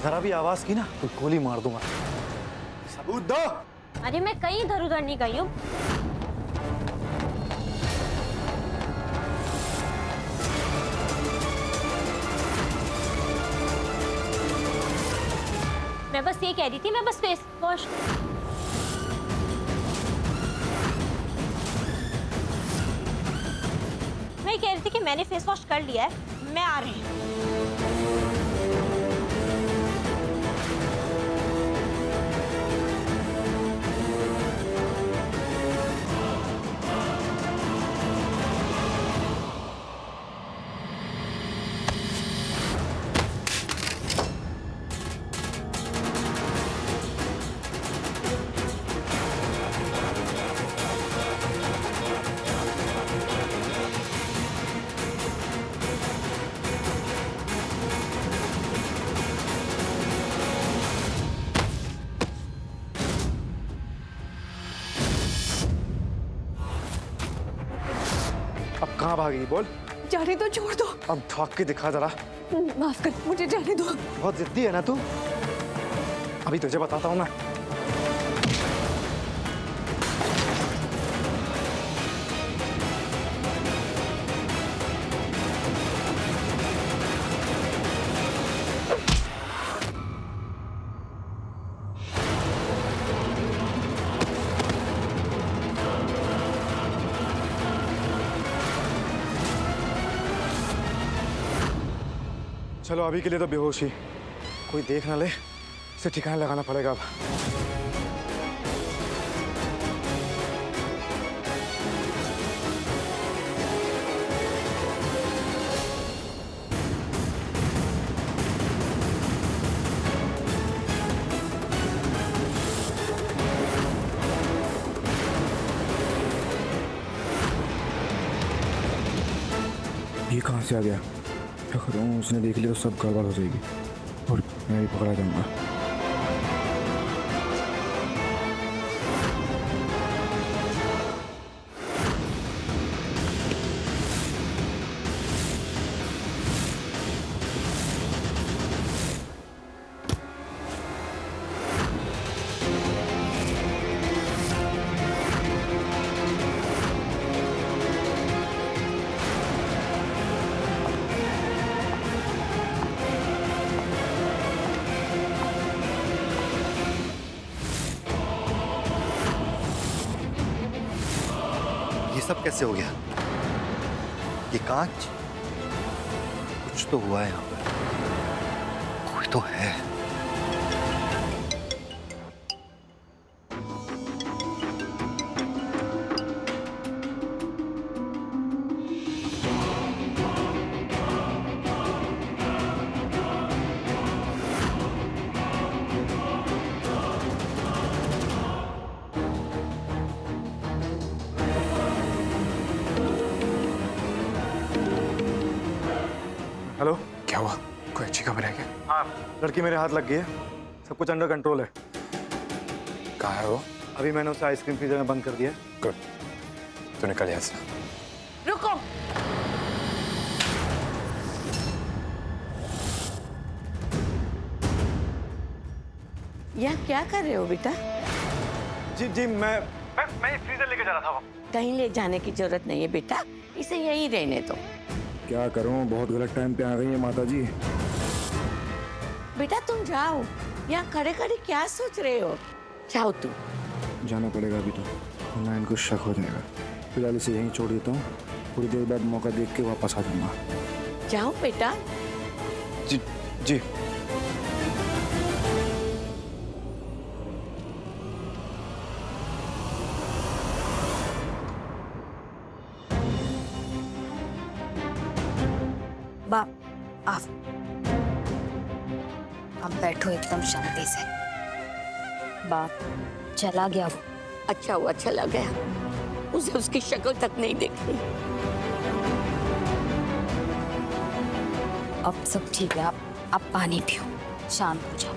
जरा भी आवाज की ना तो गोली मार दूंगा। सबूत दो। अरे मैं कहीं इधर उधर नहीं गई हूँ। मैं बस ये कह रही थी, मैं बस फेस वॉश। मैं कह रही थी कि मैंने फेस वॉश कर लिया है, मैं आ रही हूँ। अब कहाँ भागी बोल। जाने दो, छोड़ दो। अब भाग के दिखा जरा। माफ कर, मुझे जाने दो। बहुत जिद्दी है ना तू। अभी तुझे बताता हूँ मैं। चलो अभी के लिए तो बेहोशी, कोई देख ना ले, इसे ठिकाने लगाना पड़ेगा अब। ये कहाँ से आ गया? क्या करूँ, उसने देख लिया तो सब गड़बड़ हो जाएगी और मैं भी पकड़ा जाऊंगा। ये सब कैसे हो गया? ये कांच, कुछ तो हुआ है यहाँ पर, कोई तो है। हेलो, क्या हुआ? कोई अच्छी खबर है क्या? हाँ, लड़की मेरे हाथ लग गई है, सब कुछ अंडर कंट्रोल है। कहाँ है वो? अभी मैंने उसे आइसक्रीम फ्रीजर में बंद कर दिया। गुड, तू निकल यहाँ से। रुको। यहाँ क्या कर रहे हो बेटा? जी जी, मैं ये फ्रीजर लेके जा रहा था। कहीं ले जाने की जरूरत नहीं है बेटा, इसे यहीं रहने दो। क्या करूं, बहुत गलत टाइम पे आ गई है माता जी। बेटा तुम जाओ, यहाँ खड़े खड़े क्या सोच रहे हो? जाओ तुम। जाना पड़ेगा अभी तो, वरना इनको शक हो जाएगा। फिलहाल इसे यहीं छोड़ देता हूँ, थोड़ी देर बाद मौका देख के वापस आ जाऊंगा। जाओ बेटा। जी जी। बाप आप बैठो एकदम शांति से। बाप चला गया वो। अच्छा हुआ चला गया, उसे उसकी शक्ल तक नहीं देखनी। अब सब ठीक है, आप पानी पियो, शांत हो जाओ।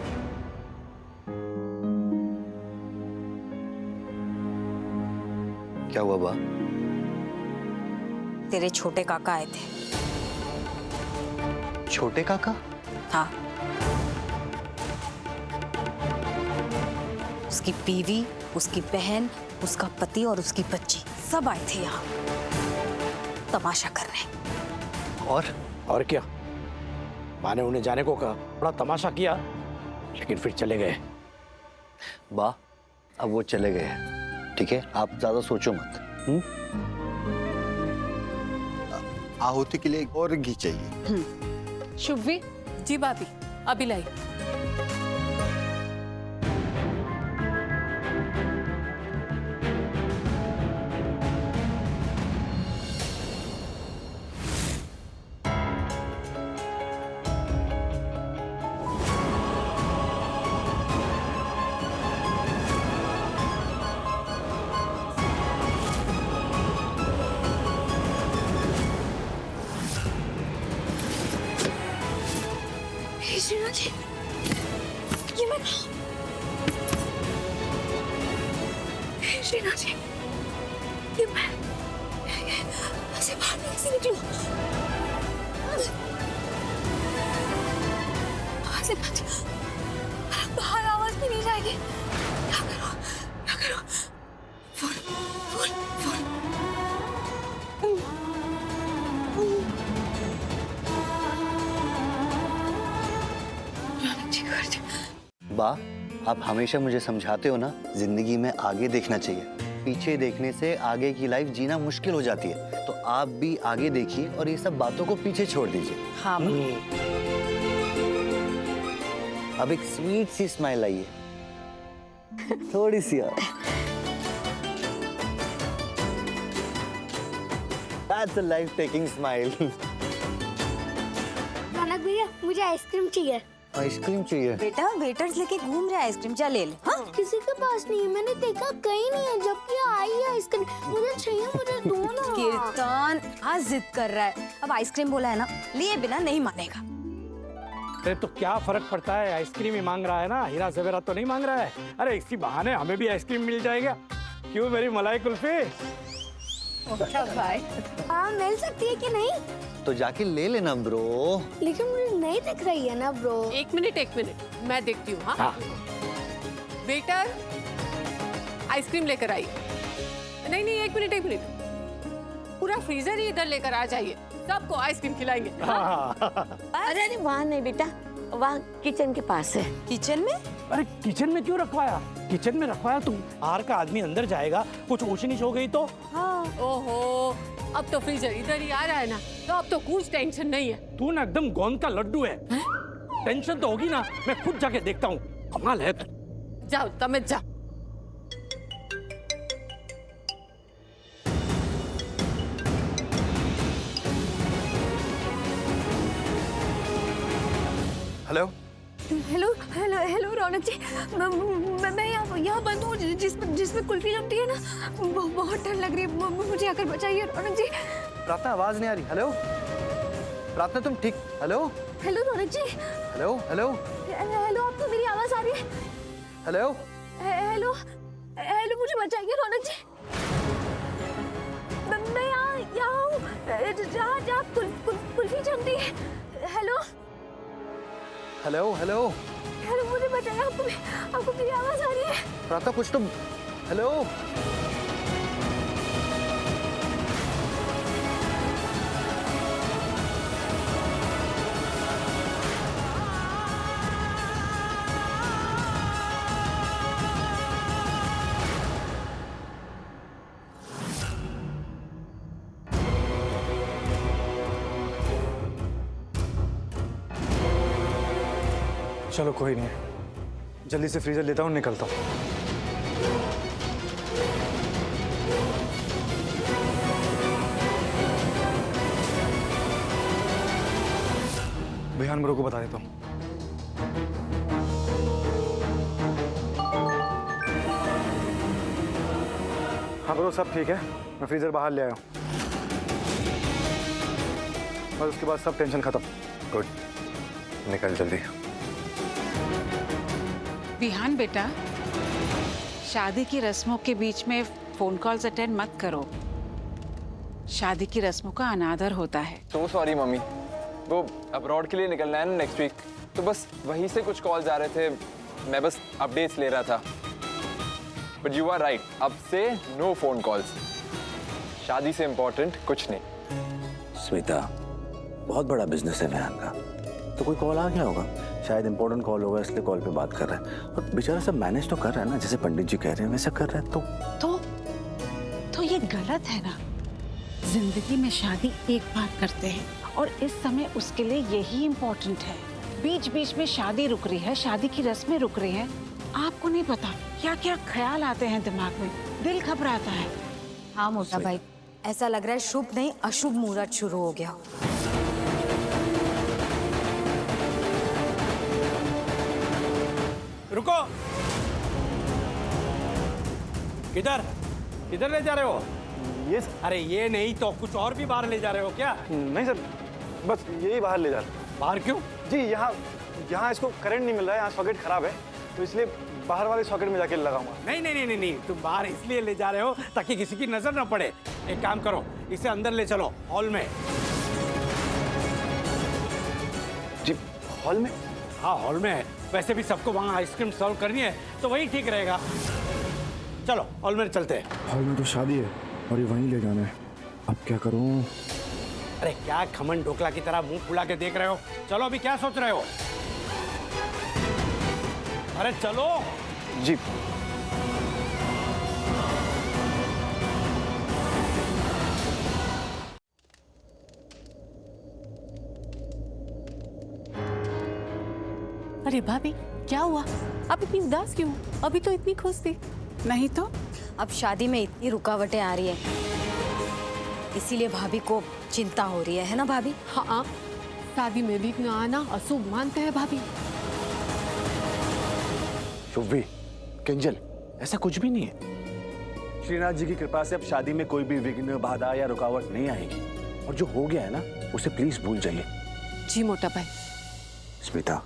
क्या हुआ बा? तेरे छोटे काका आए थे। छोटे काका? हाँ, उसकी बीवी, उसकी बहन, उसका पति और उसकी बच्ची सब आए थे यहाँ तमाशा करने। और क्या, माँ ने उन्हें जाने को कहा, बड़ा तमाशा किया, लेकिन फिर चले गए। बा, अब वो चले गए हैं, ठीक है? आप ज्यादा सोचो मत। आहुति के लिए और घी चाहिए। शुभवी जी भाभी, अभी लाई। श्रीनाथ जी, ये मैं श्रीनाथ जी, ये मैं ऐसे बाहर कैसे निकलूं? श्रीनाथ जी, बाहर आवाज भी नहीं जाएगी। क्या करूं? क्या करूं? Phone phone phone. बा, आप हमेशा मुझे समझाते हो ना, जिंदगी में आगे देखना चाहिए, पीछे देखने से आगे की लाइफ जीना मुश्किल हो जाती है। तो आप भी आगे देखिए और ये सब बातों को पीछे छोड़ दीजिए। हाँ अब एक स्वीट सी स्माइल आइए, थोड़ी सी और। That's a life-taking smile. रौनक भैया, मुझे आइसक्रीम चाहिए। आइसक्रीम चाहिए? बेटा, वेटर्स लेके घूम रहे आइसक्रीम, जा ले ले। हाँ? किसी के पास नहीं है, मैंने देखा कहीं नहीं है, जबकि आई है आइसक्रीम। मुझे चाहिए, मुझे दो ना। कीर्तन आज जिद कर रहा है, अब आइसक्रीम बोला है ना, लिए बिना नहीं मानेगा। अरे तो क्या फर्क पड़ता है, आइसक्रीम ही मांग रहा है ना, हीरा ज़वेरात तो नहीं मांग रहा है। अरे इसी बहाने हमें भी आइसक्रीम मिल जाएगा, क्यों मेरी मलाई कुल्फी? भाई, हाँ मिल सकती है कि नहीं? तो जाके ले लेना ब्रो। लेकिन मुझे नहीं दिख रही है ना ब्रो। एक मिनट, मैं देखती हूँ। हाँ, वेटर आइसक्रीम लेकर आई। नहीं, एक मिनट, पूरा फ्रीजर ही इधर लेकर आ जाइए, सबको आइसक्रीम खिलाएंगे। अरे वहाँ नहीं बेटा, वहाँ किचन के पास है। किचन में? अरे किचन में क्यों रखवाया? किचन में रखवाया तो बाहर का आदमी अंदर जाएगा, कुछ ऊंच-नीच हो गई तो? हाँ। ओहो, अब तो फ्रीजर इधर ही आ रहा है ना, तो अब तो कुछ टेंशन नहीं है। तू ना एकदम गोंद का लड्डू है। टेंशन तो होगी ना, मैं खुद जाके देखता हूँ। कमाल है तू। जाओ तमित जा। हेलो हेलो रौनक जी, मैं यहाँ बंद हूँ, जिसमें कुल्फी जमती है ना, बहुत डर लग रही है, मुझे आकर बचाइए रौनक जी। प्रार्थना, आवाज नहीं आ रही। हेलो प्रार्थना, तुम ठीक? हेलो रौनक जी। हेलो, आपको मेरी आवाज आ रही है? हेलो, मुझे बचाइए रौनक जी। मैं यहाँ हूँ, जहाँ कुल्फी जमती है। हेलो, मुझे बताइए, आपको मेरी आवाज आ रही है? प्रार्थना कुछ तो। हेलो चलो कोई नहीं, जल्दी से फ्रीजर लेता हूँ, निकलता हूँ। बिहान ब्रो को बता देता हूँ। हाँ ब्रो, सब ठीक है, मैं फ्रीजर बाहर ले आया हूँ, और उसके बाद सब टेंशन खत्म। गुड, निकल जल्दी। विहान बेटा, शादी की रस्मों के बीच में फोन कॉल्स अटेंड मत करो। शादी की रस्मों का अनादर होता है। तो सॉरी मम्मी, वो अब्रॉड के लिए निकलना है ना नेक्स्ट वीक, तो बस वहीं से कुछ कॉल्स आ रहे थे, मैं बस अपडेट्स ले रहा था। बट यू आर राइट, अब से नो फोन कॉल्स। शादी से इम्पोर्टेंट कुछ नहीं। स्मिता, बहुत बड़ा बिजनेस है विहान का, तो कोई कॉल आ गया होगा, शायद इंपॉर्टेंट कॉल होगा इसलिए कॉल पे बात कर रहा है। और बेचारा सब मैनेज तो कर रहा है ना, जैसे पंडित जी कह रहे हैं वैसा कर रहा है। तो ये गलत है ना। जिंदगी में शादी एक बार करते हैं और इस समय उसके लिए यही इम्पोर्टेंट है। बीच बीच में शादी रुक रही है, शादी की रस्में रुक रही हैं। आपको नहीं पता क्या क्या ख्याल आते हैं दिमाग में, दिल घबराता है। हाँ मोटा भाई, ऐसा लग रहा है शुभ नहीं अशुभ मुहूर्त शुरू हो गया। रुको, किधर किधर ले जा रहे हो? ये अरे ये नहीं तो कुछ और भी बाहर ले जा रहे हो क्या? नहीं सर, बस यही बाहर ले जा रहे। बाहर क्यों? जी यहाँ इसको करंट नहीं मिल रहा है, यहाँ सॉकेट खराब है, तो इसलिए बाहर वाले सॉकेट में जाके लगाऊंगा। नहीं, तुम बाहर इसलिए ले जा रहे हो ताकि किसी की नजर ना पड़े। एक काम करो, इसे अंदर ले चलो हॉल में। जी हॉल में? हाँ हॉल में है, वैसे भी सबको वहाँ आइसक्रीम सर्व करनी है तो वही ठीक रहेगा। चलो हॉल में चलते हैं। हॉल में तो शादी है और ये वहीं ले जाना है, अब क्या करूं? अरे क्या खमन ढोकला की तरह मुंह फुला के देख रहे हो? चलो अभी क्या सोच रहे हो? अरे चलो। जी अरे भाभी क्या हुआ? आप इतनी उदास क्यों? अभी तो इतनी खुश थी। नहीं तो अब शादी में इतनी रुकावटें आ रही है, इसीलिए भाभी को चिंता हो रही है ना भाभी? हाँ, शादी में विघ्न आना अशुभ मानते हैं भाभी। शुभी, किंजल, ऐसा कुछ भी नहीं है। श्रीनाथ जी की कृपा से अब शादी में कोई भी विघ्न, बाधा या रुकावट नहीं आएगी, और जो हो गया है ना उसे प्लीज भूल जाइए। जी मोटा भाई। स्मिता,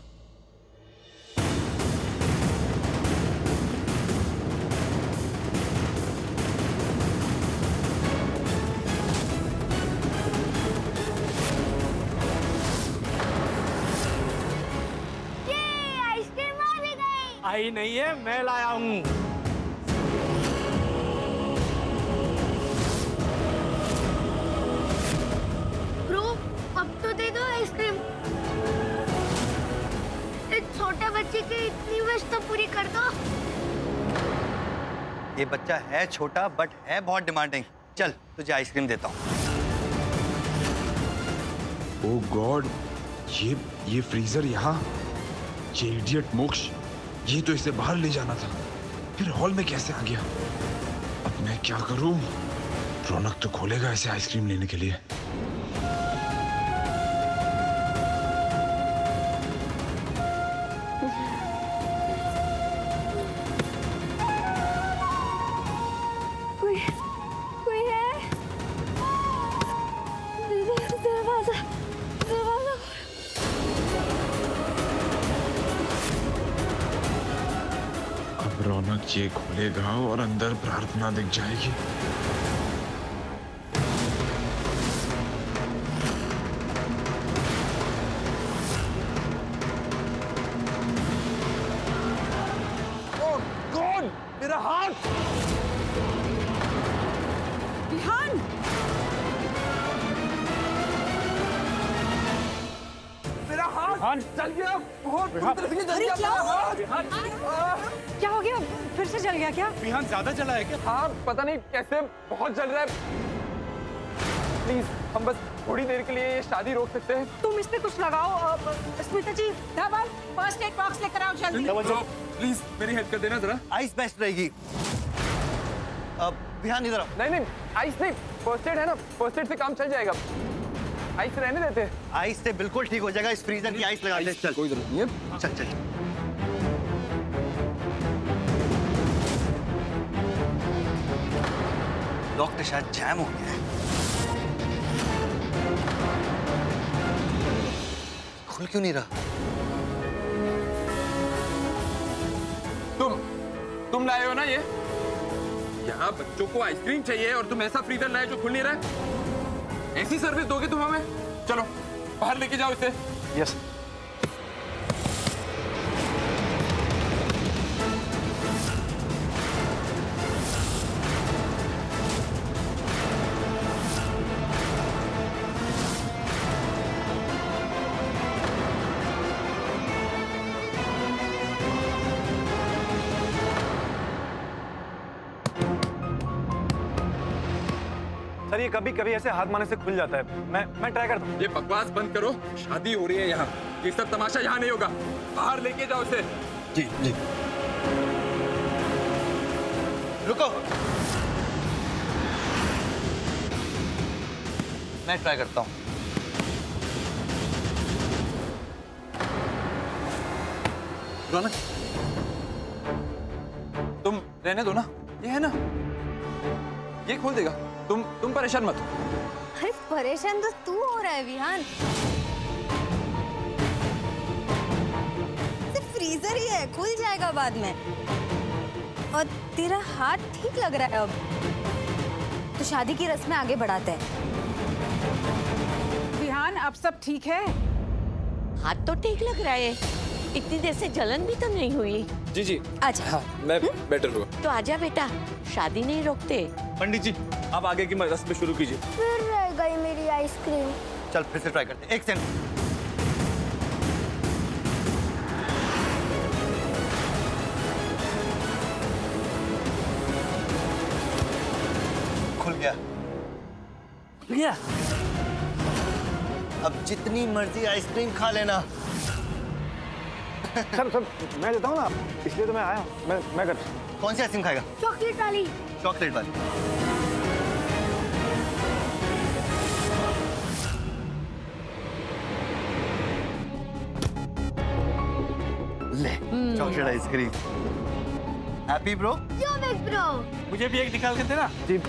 आई नहीं है, मैं लाया हूँ। ब्रो, अब तो दे दो आइसक्रीम। एक छोटे बच्चे की इतनी विश तो पूरी कर दो। ये बच्चा है छोटा बट है बहुत डिमांडिंग। चल तुझे आइसक्रीम देता हूँ। ओह गॉड, ये फ्रीजर यहाँ, ये इडियट मोक्ष, ये तो इसे बाहर ले जाना था, फिर हॉल में कैसे आ गया? अब मैं क्या करूं? रौनक तो खोलेगा इसे आइसक्रीम लेने के लिए। कोई है? दरवाजा अब रौनक ये खोलेगा और अंदर प्रार्थना दिख जाएगी। ओह गॉड, मेरा हाथ! विहान, मेरा हाथ जल गया, बहुत बुरी तरह से जल गया मेरा हाथ। क्या हो गया? फिर से जल गया क्या? विहान ज्यादा जला है क्या? हाँ पता नहीं कैसे, बहुत जल रहा है। प्लीज हम बस थोड़ी देर के लिए ये शादी रोक सकते हैं? तुम इस पे कुछ लगाओ। स्मिता जी, धवल, फर्स्ट एड बॉक्स लेकर आओ जल्दी। प्लीज मेरी हेल्प कर देना जरा। आइस बेस्ट रहेगी। अब ध्यान इधर आओ। नहीं आइस नहीं, फर्स्ट एड है ना, फर्स्ट एड से काम चल जाएगा। आइस रहने देते हैं। आइस से बिल्कुल ठीक हो जाएगा, इस फ्रीजर की आइस लगा दे। चल कोई जरूरत नहीं है। चल लॉक तो शायद जैम हो गया है। खुल क्यों नहीं रहा? तुम लाए हो ना ये? यहाँ बच्चों को आइसक्रीम चाहिए और तुम ऐसा फ्रीजर लाए जो खुल नहीं रहा है? ऐसी सर्विस दोगे तुम हमें? चलो बाहर लेके जाओ इसे। यस। सर ये कभी कभी ऐसे हाथ मारने से खुल जाता है। मैं ट्राई करता हूँ। ये बकवास बंद करो, शादी हो रही है यहाँ। ये सब तमाशा यहाँ नहीं होगा, बाहर लेके जाओ इसे। जी जी। रुको, मैं ट्राई करता हूँ। रौनक, तुम रहने दो ना, ये है ना, ये खोल देगा। तुम परेशान मत हो। अरे परेशान तो तू हो रहा है विहान। सिर्फ फ्रीजर ही है, खुल जाएगा बाद में। और तेरा हाथ ठीक लग रहा है अब, तो शादी की रस्में आगे बढ़ाते हैं। विहान अब सब ठीक है? हाथ तो ठीक लग रहा है, इतनी देर से जलन भी तो नहीं हुई। जी जी, आजा। हाँ, मैं बेटर हुआ। तो आजा बेटा, शादी नहीं रोकते। पंडित जी, आप आगे की रस्म शुरू कीजिए। फिर रह गई मेरी आइसक्रीम। चल फिर से ट्राई करते हैं। एक सेकंड। खुल गया। खुल गया? अब जितनी मर्जी आइसक्रीम खा लेना। सर मैं देता हूँ ना, इसलिए तो मैं आया हूँ। मैं करता हूँ। कौन सी आइसक्रीम खाएगा? चॉकलेट वाली। चॉकलेट वाली। ले, चॉकलेट आइसक्रीम। Happy bro? क्यों बिग ब्रो? मुझे भी एक निकाल के देना। जी,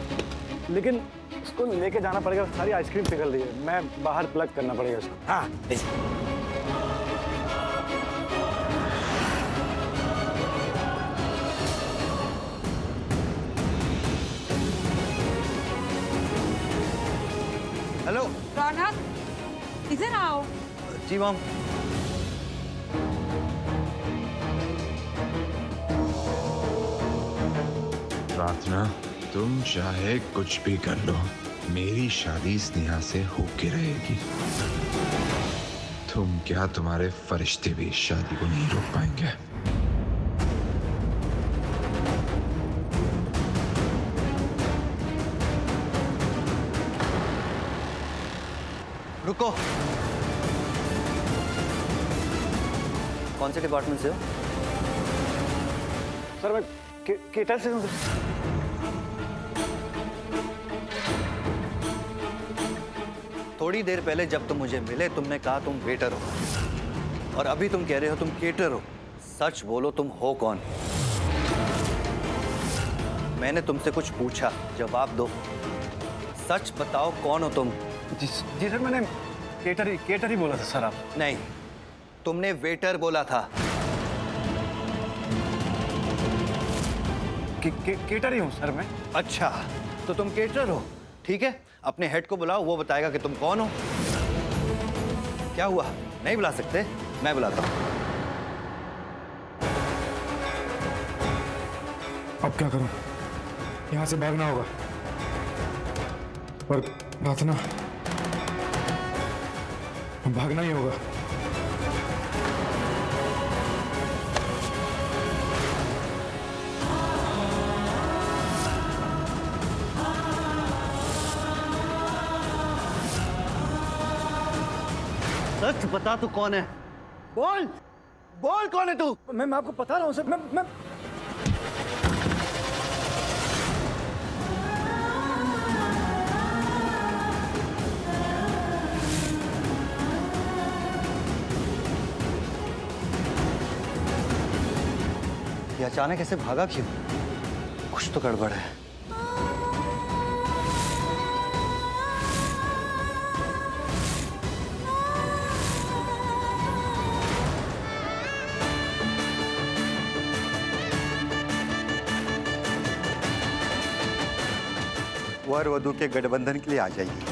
लेकिन उसको लेके जाना पड़ेगा, सारी आइसक्रीम पिघल रही है। मैं बाहर प्लग करना पड़ेगा उसको। हाँ, हेलो। रौनक, इधर आओ। जी मॉम। प्रार्थना, तुम चाहे कुछ भी कर लो, मेरी शादी स्नेहा से होके रहेगी। तुम क्या, तुम्हारे फरिश्ते भी इस शादी को नहीं रोक पाएंगे। रुको। कौन से डिपार्टमेंट से हो? सर मैं केटल से हूँ। थोड़ी देर पहले जब तुम मुझे मिले तुमने कहा तुम वेटर हो, और अभी तुम कह रहे हो तुम केटर हो। सच बोलो, तुम हो कौन? मैंने तुमसे कुछ पूछा, जवाब दो। सच बताओ, कौन हो तुम? जी सर, मैंने केटर ही बोला था सर। आप नहीं, तुमने वेटर बोला था। केटर ही हूँ सर मैं। अच्छा, तो तुम केटर हो। ठीक है, अपने हेड को बुलाओ, वो बताएगा कि तुम कौन हो। क्या हुआ, नहीं बुला सकते? मैं बुलाता हूँ। अब क्या करूं? यहाँ से भागना होगा। पर प्रार्थना, भागना ही होगा। सच बता, तू कौन है? बोल बोल, कौन है तू? मैं आपको बता रहा हूँ सर। मैं ये अचानक ऐसे भागा क्यों? कुछ तो गड़बड़ है। वर वधु के गठबंधन के लिए आ जाइए।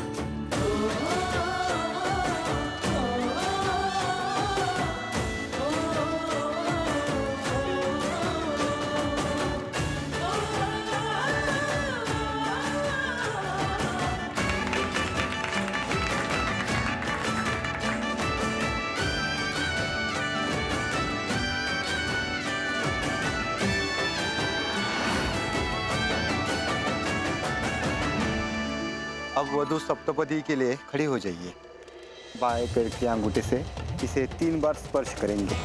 अब वधु सप्तपदी के लिए खड़ी हो जाइए। बाएं पैर के अंगूठे से इसे 3 बार स्पर्श करेंगे।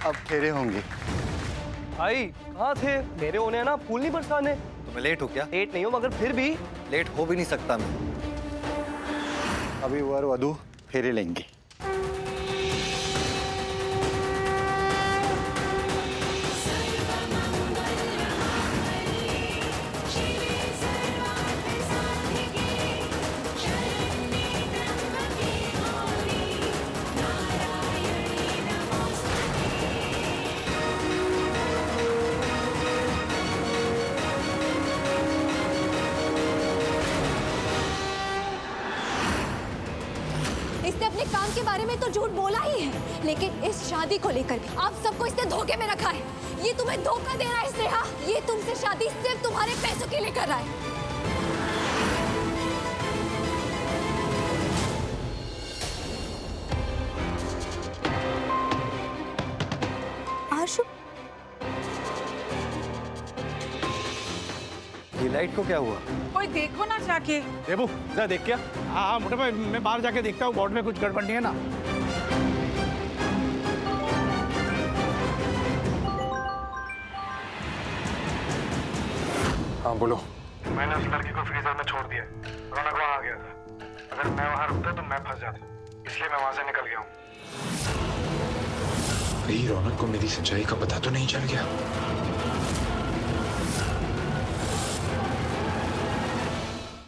अब फेरे होंगे। भाई कहाँ थे? मेरे होने ना फूल नहीं बरसाने। तो मैं लेट हो क्या? लेट नहीं हो मगर फिर भी लेट हो भी नहीं सकता मैं। अभी वर वधु फेरे लेंगे। इसने अपने काम के बारे में तो झूठ बोला ही है, लेकिन इस शादी को लेकर भी आप सबको इसने धोखे में रखा है। ये तुम्हें धोखा दे रहा है स्नेहा। ये तुमसे शादी सिर्फ तुम्हारे पैसों के लिए कर रहा है। आशु, ये लाइट को क्या हुआ? कोई देखो ना जाके। देबू जरा देख क्या। हाँ मोटे भाई, मैं बाहर जाके देखता हूँ बोर्ड में कुछ गड़बड़ नहीं है ना। हाँ बोलो। मैंने उस लड़की को फ्रीजर में छोड़ दिया। रौनक वहाँ आ गया था। अगर मैं वहाँ रुकता तो मैं फंस जाता, इसलिए मैं वहाँ से निकल गया हूँ। भाई रौनक को मेरी सच्चाई का पता तो नहीं चल गया?